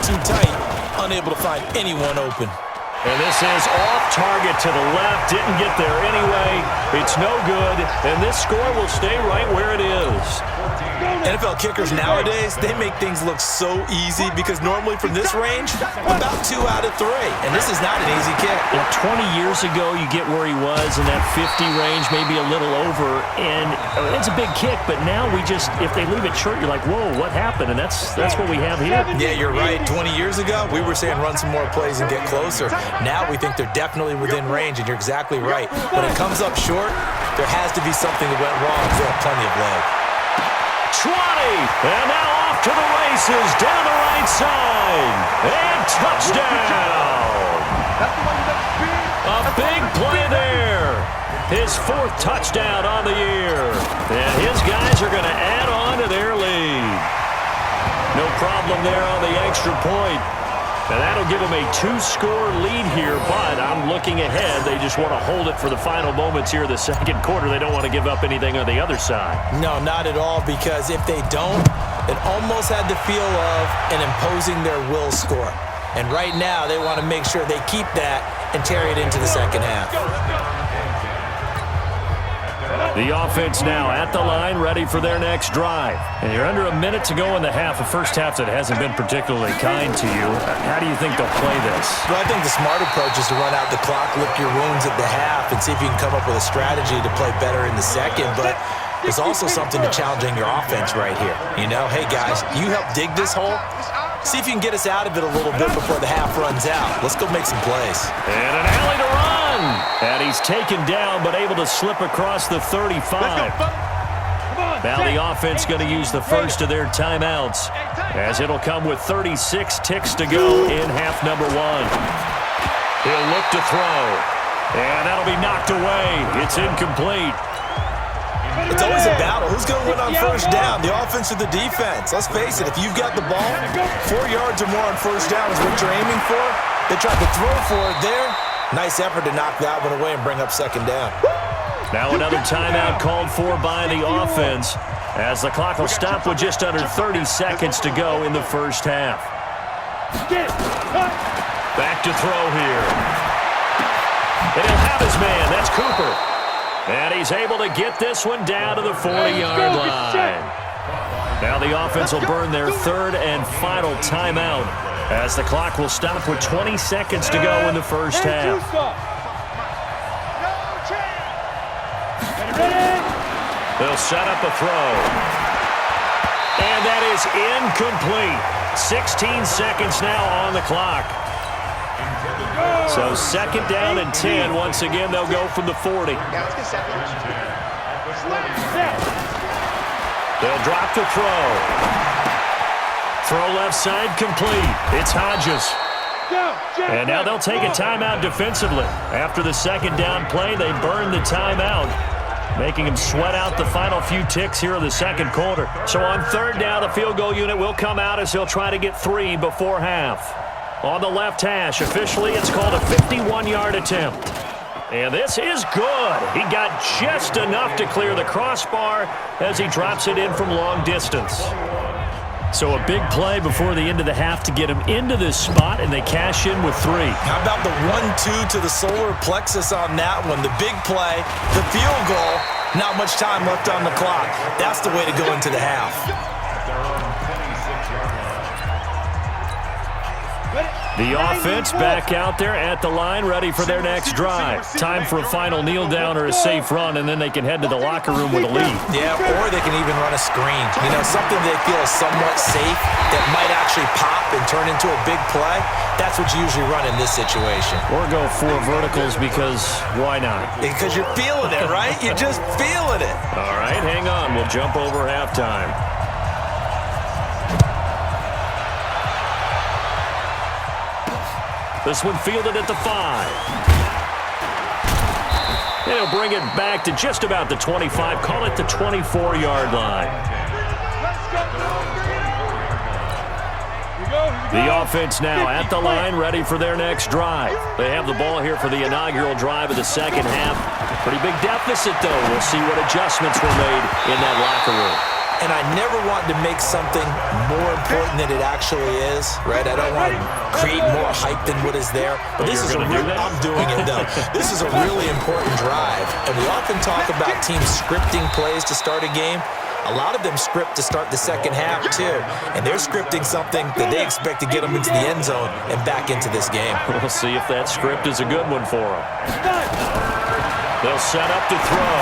too tight, unable to find anyone open. And this is off target to the left. Didn't get there anyway. It's no good. And this score will stay right where it is. NFL kickers nowadays, they make things look so easy because normally from this range, about 2 out of 3. And this is not an easy kick. Well, 20 years ago, you get where he was in that 50 range, maybe a little over. And it's a big kick, but now we just, if they leave it short, you're like, whoa, what happened? And that's what we have here. Yeah, you're right. 20 years ago, we were saying run some more plays and get closer. Now we think they're definitely within range, and you're exactly right. When it comes up short, there has to be something that went wrong because they have plenty of leg. 20, and now off to the races, down the right side, and touchdown! A big play there. His 4th touchdown on the year, and his guys are going to add on to their lead. No problem there on the extra point. And that'll give them a 2-score lead here, but I'm looking ahead. They just want to hold it for the final moments here of the second quarter. They don't want to give up anything on the other side. No, not at all, because if they don't, it almost had the feel of an imposing their will score. And right now, they want to make sure they keep that and carry it into the second half. The offense now at the line, ready for their next drive. And you're under a minute to go in the half, a first half that hasn't been particularly kind to you. How do you think they'll play this? Well, I think the smart approach is to run out the clock, lick your wounds at the half, and see if you can come up with a strategy to play better in the second. But there's also something to challenging your offense right here. You know, hey, guys, you help dig this hole. See if you can get us out of it a little bit before the half runs out. Let's go make some plays. And an alley to run. And he's taken down, but able to slip across the 35. Now the offense going to use the first of their timeouts, as it'll come with 36 ticks to go in half number 1. He'll look to throw. And that'll be knocked away. It's incomplete. It's always a battle. Who's going to win on first down, the offense or the defense? Let's face it, if you've got the ball, 4 yards or more on first down is what you're aiming for. They tried to throw for it there. Nice effort to knock that one away and bring up second down. Now another timeout called for by the offense, as the clock will stop with just under 30 seconds to go in the first half. Back to throw here. And he'll have his man. That's Cooper. And he's able to get this one down to the 40-yard line. Now the offense will burn their 3rd and final timeout, as the clock will stop with 20 seconds to go in the first half. They'll set up a throw. And that is incomplete. 16 seconds now on the clock. So second down and 10. Once again, they'll go from the 40. They'll drop the throw. Throw left side complete. It's Hodges. And now they'll take a timeout defensively. After the second down play, they burn the timeout, making them sweat out the final few ticks here in the second quarter. So on third down, the field goal unit will come out as they'll try to get 3 before half. On the left hash, officially, it's called a 51-yard attempt. And this is good. He got just enough to clear the crossbar as he drops it in from long distance. So a big play before the end of the half to get him into this spot, and they cash in with 3. How about the 1-2 to the solar plexus on that one? The big play, the field goal, not much time left on the clock. That's the way to go into the half. The offense back out there at the line, ready for their next drive. Time for a final kneel down or a safe run, and then they can head to the locker room with a lead. Yeah, or they can even run a screen. You know, something they feel is somewhat safe that might actually pop and turn into a big play. That's what you usually run in this situation. Or go 4 verticals, because why not? Because you're feeling it, right? You're just feeling it. All right, hang on. We'll jump over halftime. This one fielded at the 5. And he'll bring it back to just about the 25. Call it the 24-yard line. The offense now at the line, ready for their next drive. They have the ball here for the inaugural drive of the second half. Pretty big deficit, though. We'll see what adjustments were made in that locker room. and I never want to make something more important than it actually is, right? I don't want to create more hype than what is there. But this is I'm doing it, though. This is a really important drive, and we often talk about teams scripting plays to start a game. A lot of them script to start the second half, too. And they're scripting something that they expect to get them into the end zone and back into this game. We'll see if that script is a good one for them. They'll set up to throw.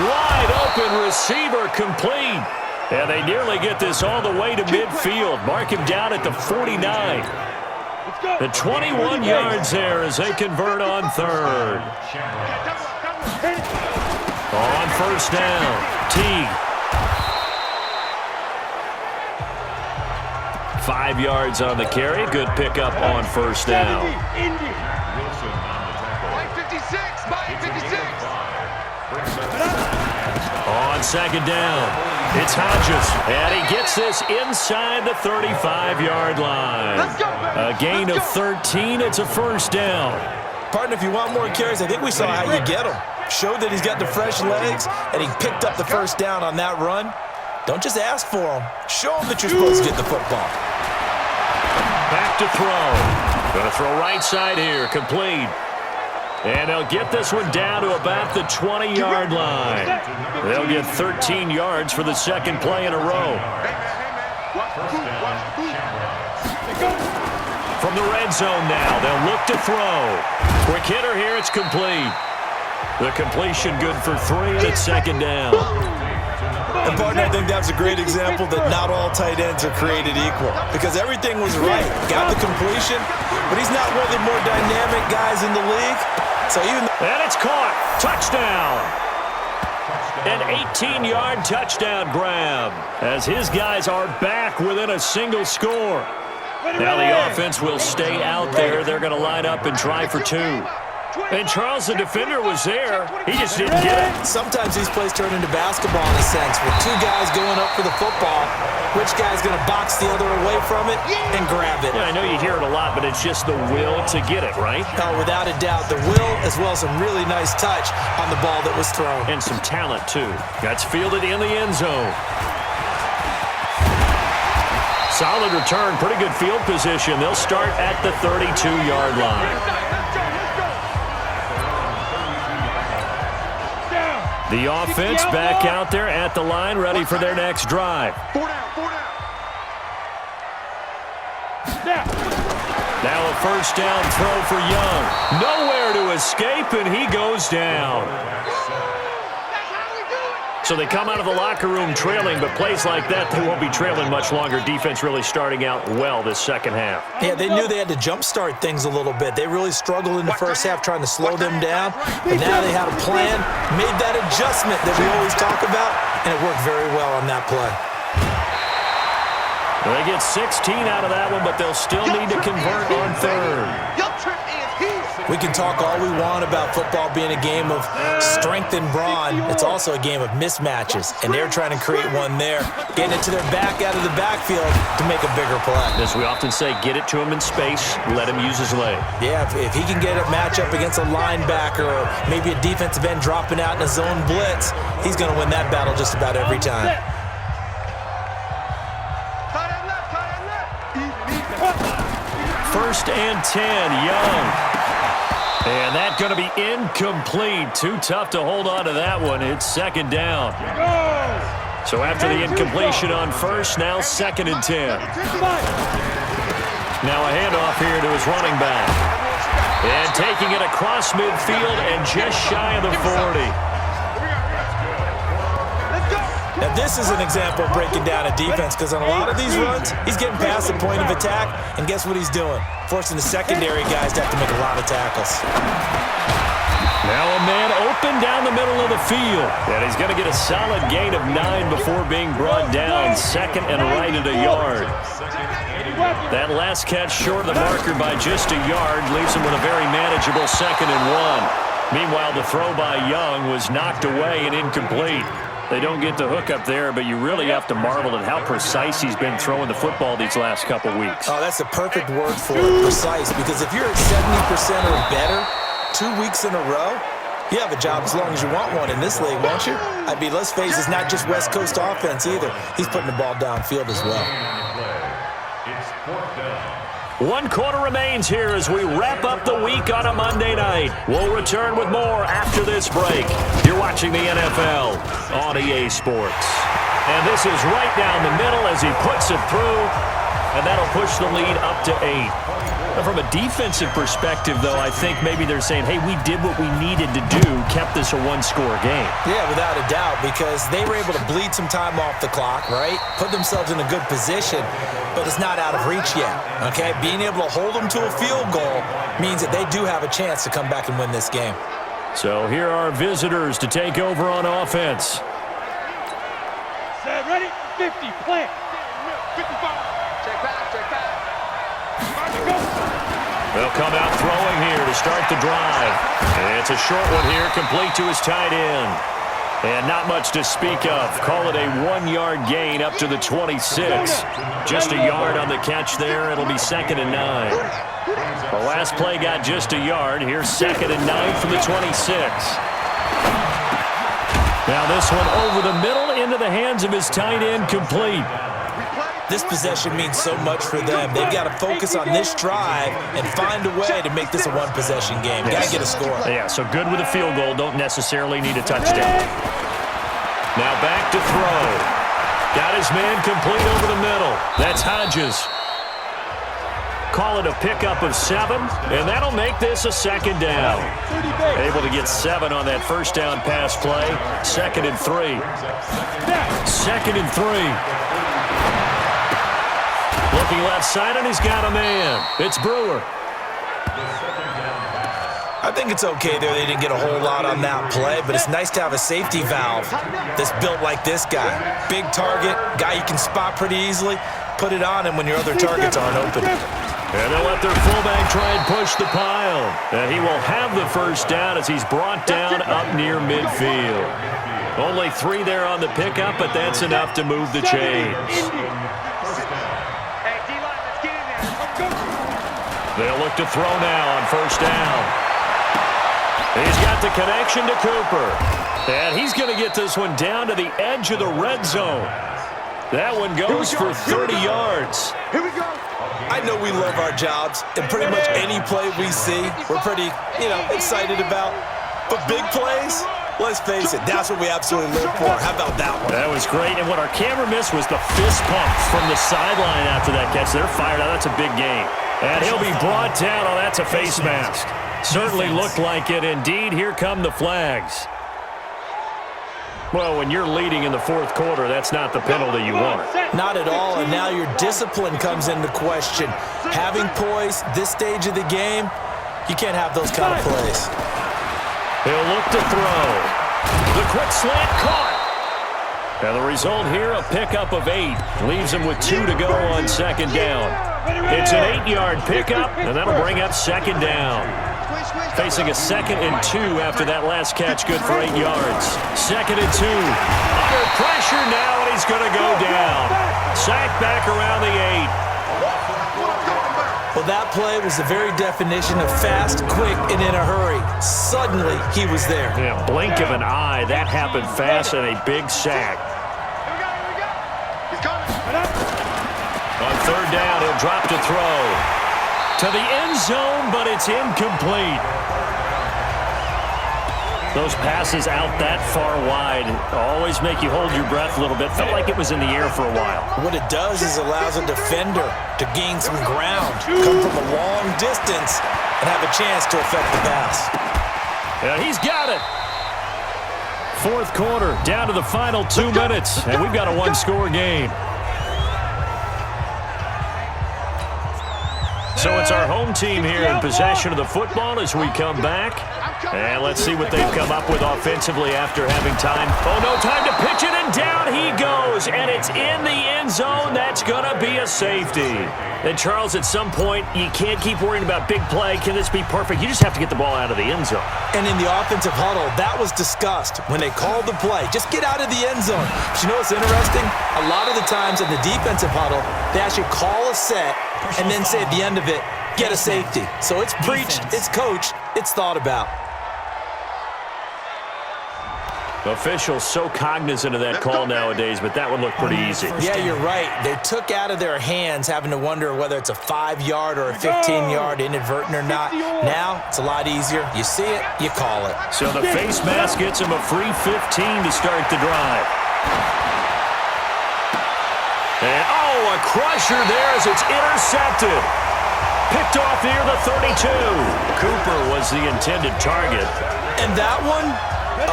Wide open receiver complete. And they nearly get this all the way to midfield. Mark him down at the 49. The 21 yards there as they convert on third. On first down, Teague. 5 yards on the carry. Good pickup on first down. On second down, it's Hodges, and he gets this inside the 35-yard line. A gain of 13. It's a first down. Partner, if you want more carries, I think we saw how you get them. Showed that he's got the fresh legs, and he picked up the first down on that run. Don't just ask for him. Show him that you're supposed to get the football. Back to throw. Going to throw right side here, complete. And they'll get this one down to about the 20-yard line. They'll get 13 yards for the second play in a row. From the red zone now, they'll look to throw. Quick hitter here, it's complete. The completion good for 3, and it's second down. And, partner, I think that's a great example that not all tight ends are created equal, because everything was right. Got the completion, but he's not one of the more dynamic guys in the league. So and it's caught. Touchdown. An 18-yard touchdown grab as his guys are back within a single score. Now the offense will stay out there. They're going to line up and try for 2. And Charles, the defender, was there. He just didn't get it. Sometimes these plays turn into basketball in a sense, with 2 guys going up for the football. Which guy's going to box the other away from it and grab it? Yeah, I know you hear it a lot, but it's just the will to get it, right? Oh, without a doubt. The will, as well as some really nice touch on the ball that was thrown. And some talent, too. That's fielded in the end zone. Solid return, pretty good field position. They'll start at the 32-yard line. The offense back out there at the line, ready for their next drive. Now a first down throw for Young. Nowhere to escape, and he goes down. So they come out of the locker room trailing, but plays like that, they won't be trailing much longer. Defense really starting out well this second half. Yeah, they knew they had to jumpstart things a little bit. They really struggled in the first half trying to slow them down, but now they had a plan, made that adjustment that we always talk about, and it worked very well on that play. Well, they get 16 out of that one, but they'll still need to convert on third. We can talk all we want about football being a game of strength and brawn. It's also a game of mismatches, and they're trying to create one there, getting it to their back out of the backfield to make a bigger play. As we often say, get it to him in space, let him use his leg. Yeah, if he can get a matchup against a linebacker or maybe a defensive end dropping out in a zone blitz, he's going to win that battle just about every time. First and 10, Young. And that's going to be incomplete. Too tough to hold on to that one. It's second down. So after the incompletion on first, now second and 10. Now a handoff here to his running back. And taking it across midfield and just shy of the 40. Now, this is an example of breaking down a defense, because on a lot of these runs, he's getting past the point of attack, and guess what he's doing? Forcing the secondary guys to have to make a lot of tackles. Now a man open down the middle of the field, and he's going to get a solid gain of 9 before being brought down, second and right at a yard. That last catch short of the marker by just a yard leaves him with a very manageable second and 1. Meanwhile, the throw by Young was knocked away and incomplete. They don't get the hook up there, but you really have to marvel at how precise he's been throwing the football these last couple weeks. Oh, that's the perfect word for it, precise, because if you're at 70% or better 2 weeks in a row, You have a job as long as you want one in this league, won't you? I mean, let's face it, it's not just West Coast offense either. He's putting the ball downfield as well. 1 quarter remains here as we wrap up the week on a Monday night. We'll return with more after this break. You're watching the NFL on EA Sports. And this is right down the middle as he puts it through, and that'll push the lead up to 8. From a defensive perspective, though, I think maybe they're saying, hey, we did what we needed to do, kept this a one-score game. Yeah, without a doubt, because they were able to bleed some time off the clock, right? Put themselves in a good position, but it's not out of reach yet, okay? Being able to hold them to a field goal means that they do have a chance to come back and win this game. So here are visitors to take over on offense. Set, ready, 50, play. 55. Check back. They'll come out throwing here to start the drive. And it's a short one here, complete to his tight end. And not much to speak of. Call it a 1-yard gain up to the 26. Just a yard on the catch there. It'll be 2nd and 9. The last play got just a yard. Here's 2nd and 9 from the 26. Now this one over the middle into the hands of his tight end, complete. This possession means so much for them. They've got to focus on this drive and find a way to make this a one-possession game. Got to get a score. Yeah, so good with a field goal. Don't necessarily need a touchdown. Now back to throw. Got his man complete over the middle. That's Hodges. Call it a pickup of 7, and that'll make this a 2nd down. Able to get 7 on that first down pass play. 2nd and 3. 2nd and 3. Looking left side, and he's got a man. It's Brewer. I think it's okay there. They didn't get a whole lot on that play, but it's nice to have a safety valve that's built like this guy. Big target, guy you can spot pretty easily. Put it on him when your other targets aren't open. And they'll let their fullback try and push the pile. And he will have the first down as he's brought down up near midfield. Only 3 there on the pickup, but that's enough to move the chains. They'll look to throw now on first down. He's got the connection to Cooper. And he's going to get this one down to the edge of the red zone. That one goes for 30 yards. Here we go. I know we love our jobs, and pretty much any play we see, we're pretty, excited about. But big plays, let's face it, that's what we absolutely live for. How about that one? That was great, and what our camera missed was the fist pump from the sideline after that catch. They're fired out. That's a big game. And he'll be brought down. Oh, that's a face mask. Certainly looked like it. Indeed, here come the flags. Well, when you're leading in the 4th quarter, that's not the penalty you want. Not at all, and now your discipline comes into question. Having poise this stage of the game, you can't have those kind of plays. He'll look to throw. The quick slant caught. And the result here, a pickup of 8. Leaves him with 2 to go on 2nd down. It's an 8-yard pickup, and that'll bring up 2nd down. Facing a 2nd and 2 after that last catch, good for 8 yards. 2nd and 2. Under pressure now, and he's going to go down. Sacked back around the 8. Well, that play was the very definition of fast, quick, and in a hurry. Suddenly, he was there. Yeah, blink of an eye. That happened fast and a big sack. On 3rd down, he'll drop to throw. To the end zone, but it's incomplete. Those passes out that far wide always make you hold your breath a little bit. Felt like it was in the air for a while. What it does is allows a defender to gain some ground, come from a long distance, and have a chance to affect the pass. And he's got it. 4th quarter, down to the final 2 minutes, and we've got a 1-score game. So it's our home team here in possession of the football as we come back. And let's see what they've come up with offensively after having time. Oh, no time to pitch it, and down he goes. And it's in the end zone. That's going to be a safety. And, Charles, at some point, you can't keep worrying about big play. Can this be perfect? You just have to get the ball out of the end zone. And in the offensive huddle, that was discussed when they called the play. Just get out of the end zone. But you know what's interesting? A lot of the times in the defensive huddle, they actually call a set and then say at the end of it, get a safety. So it's preached, it's coached, it's thought about. Officials so cognizant of that call nowadays, but that would look pretty easy. Yeah, you're right. They took out of their hands having to wonder whether it's a 5-yard or a 15-yard, inadvertent or not. Now, it's a lot easier. You see it, you call it. So the face mask gets him a free 15 to start the drive. And, a crusher there as it's intercepted. Picked off near the 32. Cooper was the intended target. And that one?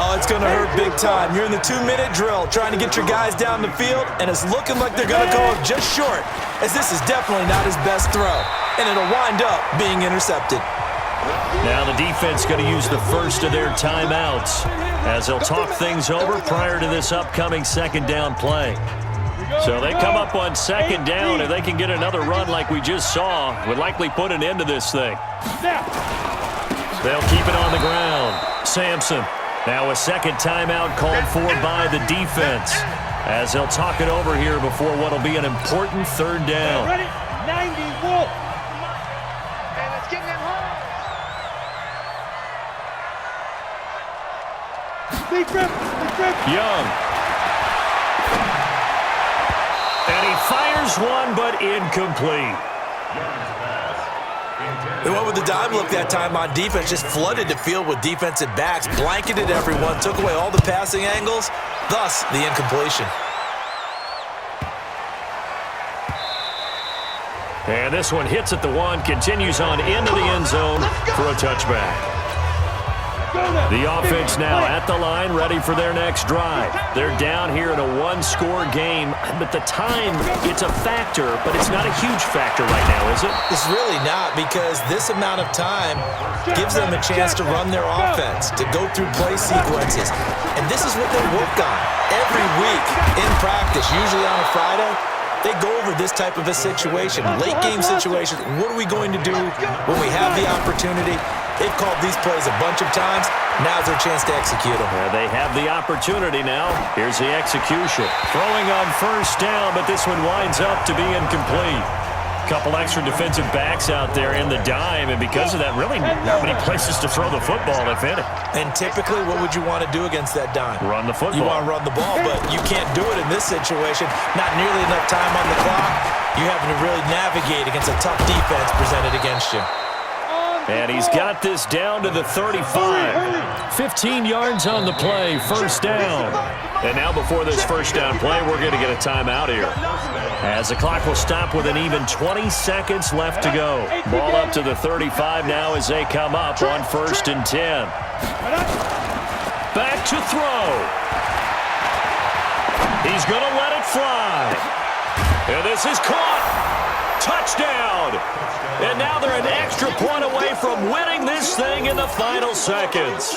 Oh, it's going to hurt big time. You're in the 2-minute drill trying to get your guys down the field, and it's looking like they're going to go up just short, as this is definitely not his best throw, and it'll wind up being intercepted. Now the defense going to use the first of their timeouts as they'll talk things over prior to this upcoming second down play. So they come up on second down. If they can get another run like we just saw, would likely put an end to this thing. They'll keep it on the ground. Sampson. Now a second timeout called for by the defense as they'll talk it over here before what will be an important third down. Ready? 90 Wolf. And let's get them home. Deep rip. Young. And he fires one, but incomplete. They went with the dime look that time on defense, just flooded the field with defensive backs, blanketed everyone, took away all the passing angles, thus the incompletion. And this one hits at the 1, continues on into the end zone for a touchback. The offense now at the line, ready for their next drive. They're down here in a one-score game, but the time, it's a factor, but it's not a huge factor right now, is it? It's really not, because this amount of time gives them a chance to run their offense, to go through play sequences. And this is what they work on every week in practice, usually on a Friday. They go over this type of a situation, late-game situation. What are we going to do when we have the opportunity? They've called these plays a bunch of times. Now's their chance to execute them. They have the opportunity now. Here's the execution. Throwing on first down, but this one winds up to be incomplete. Couple extra defensive backs out there in the dime, and because of that, really not many places to throw the football, if any. And typically, what would you want to do against that dime? Run the football. You want to run the ball, but you can't do it in this situation. Not nearly enough time on the clock. You're having to really navigate against a tough defense presented against you. And he's got this down to the 35. 15 yards on the play, first down. And now before this first down play, we're going to get a timeout here, as the clock will stop with an even 20 seconds left to go. Ball up to the 35 now as they come up on 1st and 10. Back to throw. He's going to let it fly. And this is caught. Touchdown. And now they're an extra point away from winning this thing in the final seconds.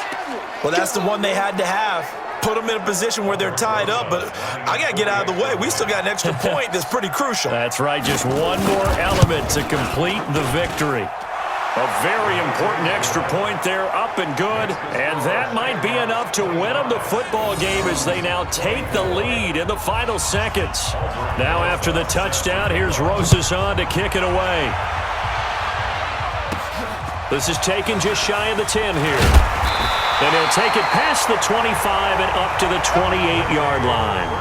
Well, that's the one they had to have. Put them in a position where they're tied up, but I got to get out of the way. We still got an extra point that's pretty crucial. That's right, just one more element to complete the victory. A very important extra point there, up and good, and that might be enough to win them the football game as they now take the lead in the final seconds. Now after the touchdown, here's Rosas on to kick it away. This is taken just shy of the 10 here. And he'll take it past the 25 and up to the 28-yard line.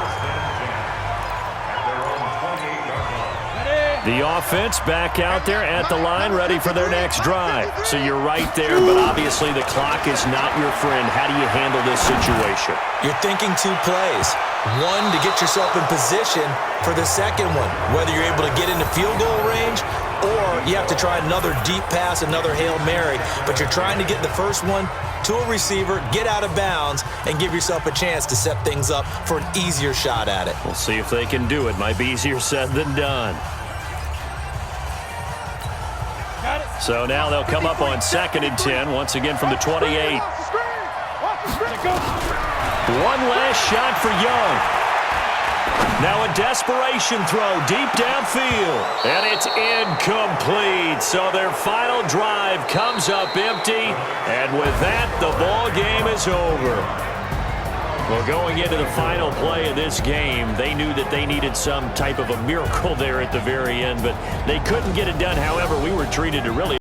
The offense back out there at the line, ready for their next drive. So you're right there, but obviously the clock is not your friend. How do you handle this situation? You're thinking 2 plays. One, to get yourself in position for the second one, whether you're able to get into field goal range or you have to try another deep pass, another Hail Mary. But you're trying to get the first one to a receiver, get out of bounds, and give yourself a chance to set things up for an easier shot at it. We'll see if they can do it. Might be easier said than done. So now they'll come up on 2nd and 10, once again from the 28. One last shot for Young. Now a desperation throw deep downfield. And it's incomplete. So their final drive comes up empty. And with that, the ball game is over. Well, going into the final play of this game, they knew that they needed some type of a miracle there at the very end, but they couldn't get it done. However, we were treated to really